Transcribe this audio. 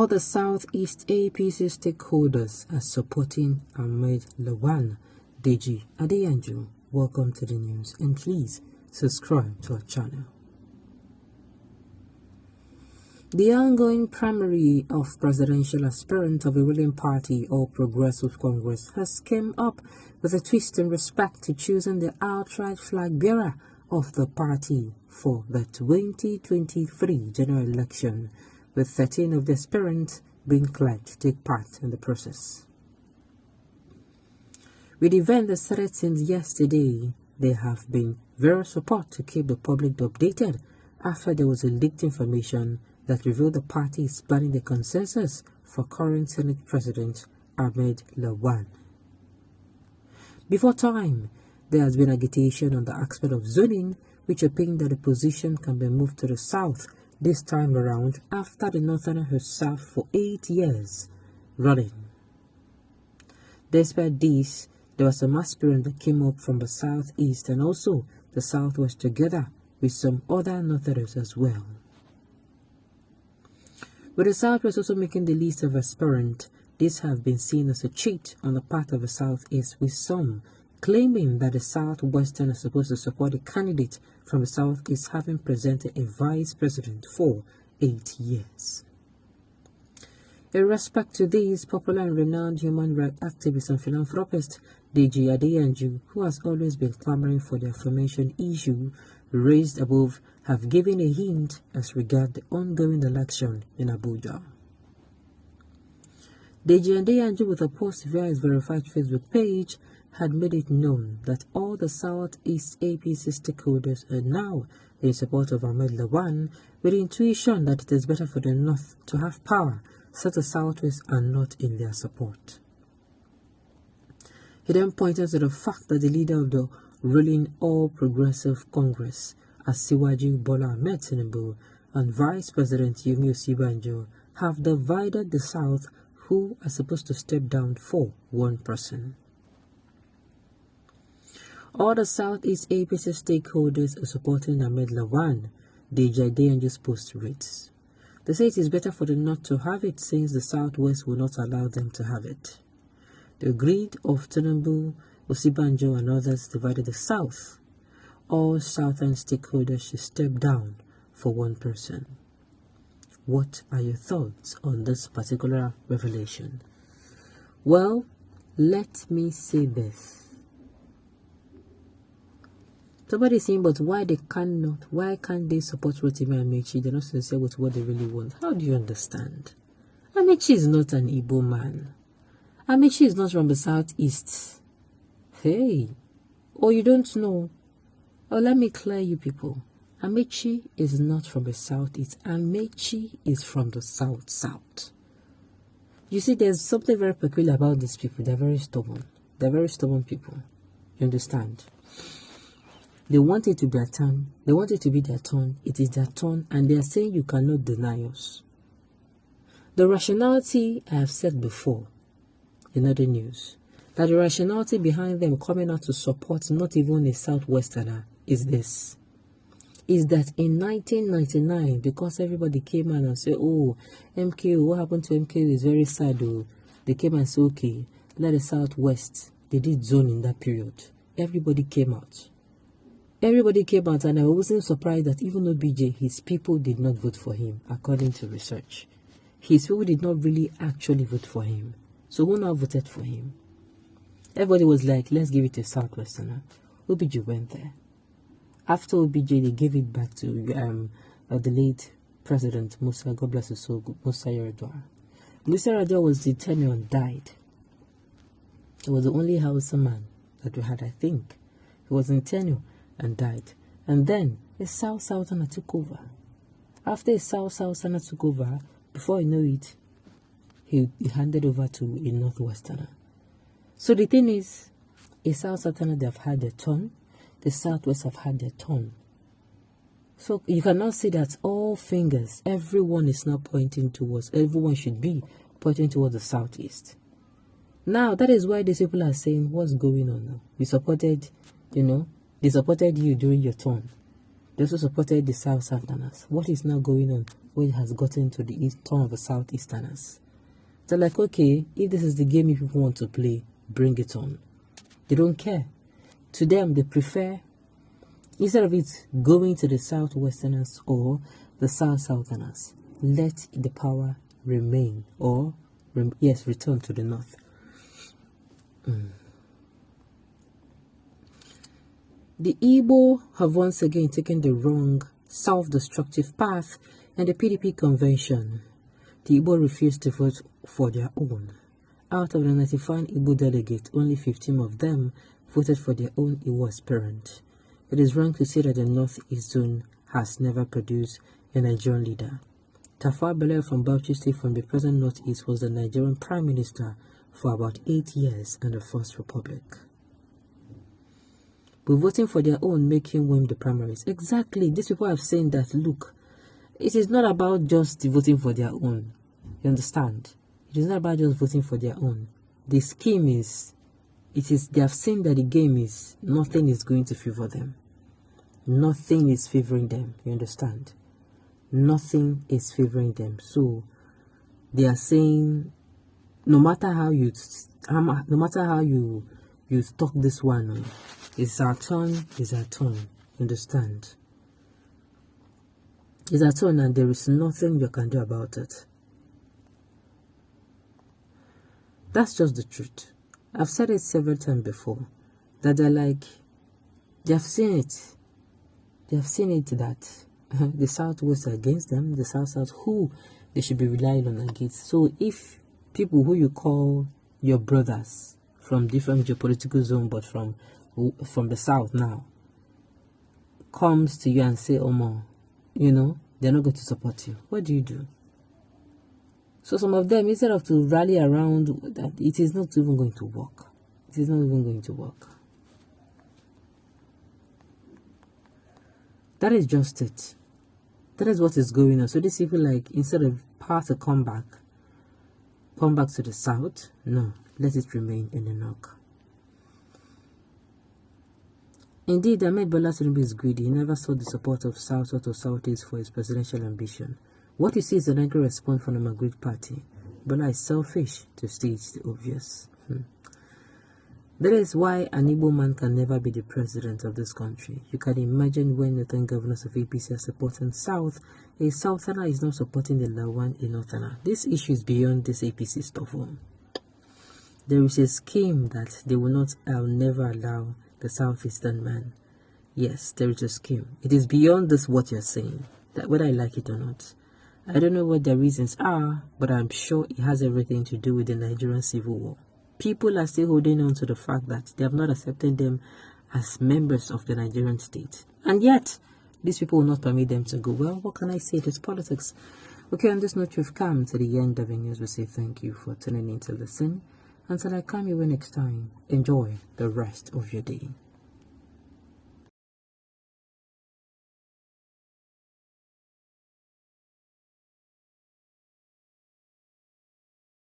the Southeast APC stakeholders are supporting Ahmad Lawan. Deji Adeyanju, welcome to the news, and please subscribe to our channel. The ongoing primary of presidential aspirant of a ruling party or Progressive Congress has come up with a twist in respect to choosing the outright flag bearer of the party for the 2023 general election, with 13 of the aspirants being cleared to take part in the process. With the event that started since yesterday, there have been various support to keep the public updated after there was a leaked information that revealed the party is planning the consensus for current Senate President Ahmad Lawan. Before time, there has been agitation on the aspect of zoning, which opined that the position can be moved to the south this time around after the northerner has served for 8 years running. Despite this, there was some aspirant that came up from the southeast and also the southwest together with some other northerners as well. With the southwest also making the list of aspirants, this have been seen as a cheat on the part of the southeast, with some claiming that the southwestern is supposed to support a candidate from the southeast having presented a vice president for 8 years. In respect to this, popular and renowned human rights activist and philanthropist Deji Adeyanju, who has always been clamoring for the affirmation issue raised above, have given a hint as regards the ongoing election in Abuja. Deji Adeyanju, with a post via his verified Facebook page, had made it known that all the Southeast APC stakeholders are now in support of Ahmad Lawan, with the intuition that it is better for the North to have power, so the Southwest are not in their support. He then pointed to the fact that the leader of the ruling All Progressive Congress, Asiwaju Bola Ahmed Tinubu, and Vice President Yemi Osibanjo have divided the South, who are supposed to step down for one person. All the Southeast APC stakeholders are supporting Ahmad Lawan, Deji Adeyanju's post reads. They say it is better for them not to have it since the Southwest will not allow them to have it. The greed of Tinubu, Osibanjo and others divided the South. All Southern stakeholders should step down for one person. What are your thoughts on this particular revelation? Well, let me say this. Somebody is saying, but why can't they support Rotimi Amechi? They're not sincere with what they really want. How do you understand? Amechi is not an Igbo man. Amechi is not from the southeast. Hey, you don't know. Let me clear you people. Amechi is not from the southeast. Amechi is from the south. You see, there's something very peculiar about these people. They're very stubborn. They're very stubborn people. You understand? They want it to be a turn. They want it to be their turn. It is their turn, and they are saying you cannot deny us. The rationality I have said before in other news, that the rationality behind them coming out to support not even a Southwesterner is this. Is that in 1999, because everybody came out and said, oh, MKO, what happened to MKO is very sad. Oh. They came and said, okay, let the Southwest, they did zone in that period. Everybody came out. And I wasn't surprised that even though BJ, his people did not vote for him, according to research. His people did not really actually vote for him. So who now voted for him? Everybody was like, let's give it to Southwesterner. OBJ went there. After OBJ, they gave it back to the late President Musa, God bless his soul, Musa Yar'Adua. Musa Yar'Adua was the tenure and died. He was the only Hausa man that we had, I think. He was in tenure and died. And then a Southerner took over. After a Southerner took over, before you know it, he handed over to a Northwesterner. So the thing is, a Southerner, they have had their turn. The Southwest have had their turn. So you cannot say that all fingers, everyone is now pointing towards, everyone should be pointing towards the Southeast. Now, that is why these people are saying, what's going on now? We supported, they supported you during your turn. They also supported the Southerners. What is now going on? when it has gotten to the turn of the Southeasterners. They're like, okay, if this is the game you people want to play, bring it on. They don't care. To them, they prefer, instead of it going to the Southwesterners or the Southerners, let the power remain, or return to the North. The Igbo have once again taken the wrong, self-destructive path, and the PDP convention. The Igbo refused to vote for their own. Out of the 95 Igbo delegates, only 15 of them voted for their own Igbo aspirant. It is wrong to say that the Northeast Zone has never produced a Nigerian leader. Tafawa Balewa from Bauchi State from the present Northeast was the Nigerian Prime Minister for about 8 years in the First Republic. But voting for their own make him win the primaries. Exactly. These people have saying that, look, it is not about just voting for their own. You understand? It is not about just voting for their own. The scheme is, they have seen that the game is, nothing is going to favor them. Nothing is favoring them. You understand? Nothing is favoring them. So, they are saying, no matter how you talk this one, it's our turn, it's our turn. You understand? It's our turn and there is nothing you can do about it. That's just the truth. I've said it several times before, that they're like, they have seen it. They have seen it that the Southwest are against them, the South, who they should be relying on against. So if people who you call your brothers from different geopolitical zone, but from the South now, comes to you and say, Omo, they're not going to support you, what do you do? So some of them, instead of to rally around that, it is not even going to work. It is not even going to work. That is just it. That is what is going on. So these people, like, instead of power to come back to the South, no, let it remain in the North. Indeed, Ahmed Bola Tinubu is greedy. He never sought the support of South or Southeast for his presidential ambition. What you see is an angry response from the Maghreb party. Bola is selfish, to state the obvious. That is why an Igbo man can never be the president of this country. You can imagine when the 10 governors of APC are supporting South, a Southerner is not supporting the Lawan, a Northerner. This issue is beyond this APC stuff. There is a scheme that they will never allow the Southeastern man. Yes, there is a scheme. It is beyond this what you're saying, that whether I like it or not. I don't know what the reasons are, but I'm sure it has everything to do with the Nigerian civil war. People are still holding on to the fact that they have not accepted them as members of the Nigerian state. And yet, these people will not permit them to go. Well, what can I say? It is politics. Okay, on this note, we've come to the end of the news. We say thank you for tuning in to listen. Until I come your way next time, enjoy the rest of your day.